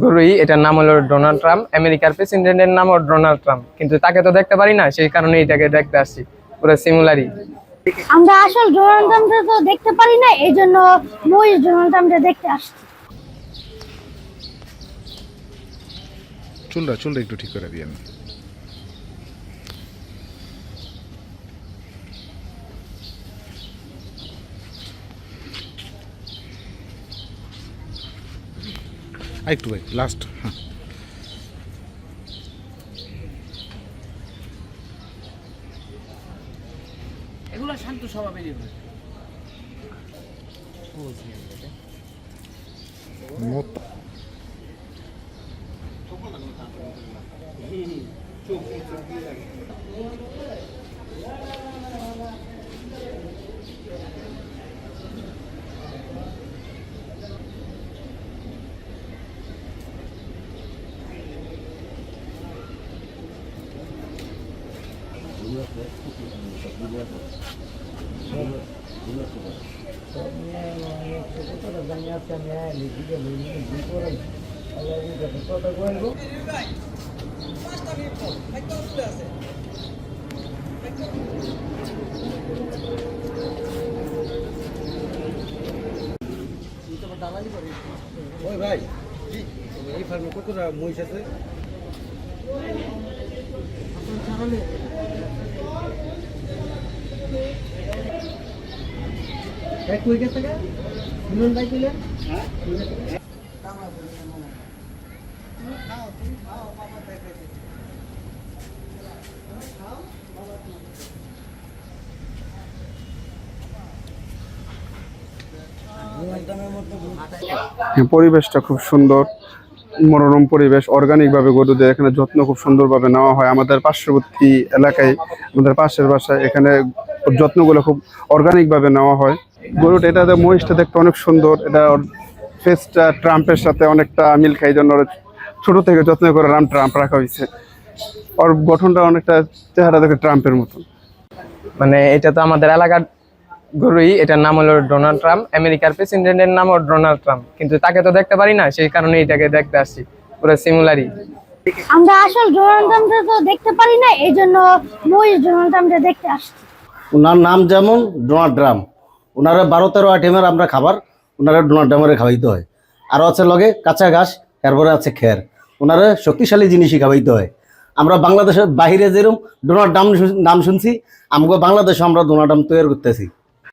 গরুই, এটার নাম হলো ডোনাল্ড ট্রাম্প। আমেরিকার প্রেসিডেন্টের নাম হলো ডোনাল্ড ট্রাম্প, কিন্তু তাকে তো দেখতে পারি না, সেই কারণে এটাকে দেখতে আসছি। পুরো সিমিলারই। আমরা আসল ডোনাল্ড ট্রাম্পকে তো দেখতে পারি না, এই জন্য মই ডোনাল্ড ট্রাম্পকে দেখতে আসছি। চুলটা একটু ঠিক করে দিই আমি। একটু ভাই লাস্ট। হ্যাঁ, এগুলো শান্ত স্বভাবেরই হয়। ওই ভাই, এই ফার্মে কতটা মহিষ আছে? কই গেছে গা? মিলন ভাই কইলেন? হ্যাঁ? পরিবেশটা খুব সুন্দর, মনোরম পরিবেশ। অর্গানিক ভাবে গরুদের এখানে যত্ন খুব সুন্দরভাবে নেওয়া হয়। আমাদের পার্শ্ববর্তী এলাকায়, আমাদের পাশের বাসায়, এখানে যত্নগুলো খুব অর্গানিক ভাবে নেওয়া হয়। গরুটা, এটাতে মহিষটা দেখতে অনেক সুন্দর। এটা ফেসটা ট্রাম্পের সাথে অনেকটা মিল খাই, জন্য ছোট থেকে যত্ন করে ট্রাম্প রাখা হয়েছে। ওর গঠনটা অনেকটা, চেহারা দেখে ট্রাম্পের মতন। মানে এটা তো আমাদের এলাকার গরুই, এটার নাম হলো ডোনাল্ড ট্রাম্প। আমেরিকার প্রেসিডেন্টের নাম হলো ডোনাল্ড ট্রাম্প, কিন্তু তাকে তো দেখতে পারি না, সেই কারণে এটাকে দেখতে আসছি। পুরো সিমিলারই। আমরা আসল ডোনাল্ড ট্রাম্পকে তো দেখতে পারি না, এই জন্য মই ডোনাল্ড ট্রাম্পকে দেখতে আসছি। ওনার নাম যেমন ডোনাল্ড ট্রাম্প, ওনারা 12-13 আইটেমের আমরা খাবার ওনারা ডোনাল্ড ট্রাম্পের খাওয়াইতে হয়। আরও আছে লগে কাঁচা ঘাস, এরপরে আছে খের। ওনারা শক্তিশালী জিনিসই খাওয়াইতে হয়। আমরা বাংলাদেশের বাহিরে যেরকম ডোনাল্ড ট্রাম্প নাম শুনছি, আমগো বাংলাদেশে আমরা ডোনাল্ড ট্রাম্প তৈরি করতেছি।